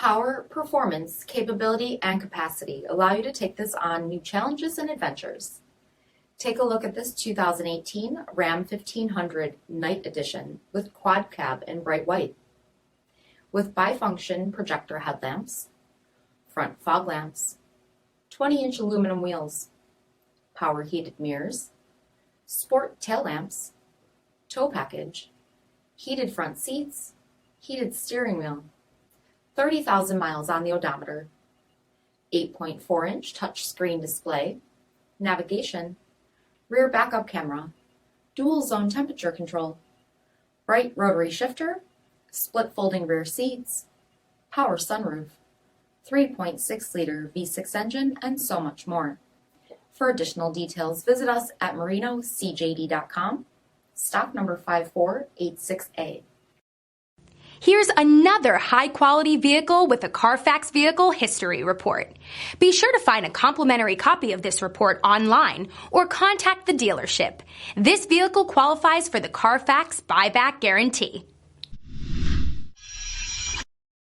power, performance, capability, and capacity allow you to take this on new challenges and adventures. Take a look at this 2018 Ram 1500 Night Edition with quad cab in bright white. With bifunction projector headlamps, front fog lamps, 20-inch aluminum wheels, power heated mirrors, sport tail lamps, tow package, heated front seats, heated steering wheel, 30,000 miles on the odometer, 8.4-inch touchscreen display, navigation, rear backup camera, dual zone temperature control, bright rotary shifter, split folding rear seats, power sunroof, 3.6-liter V6 engine, and so much more. For additional details, visit us at marinocjd.com, stock number 5486A. Here's another high-quality vehicle with a CARFAX Vehicle History Report. Be sure to find a complimentary copy of this report online or contact the dealership. This vehicle qualifies for the CARFAX Buyback Guarantee.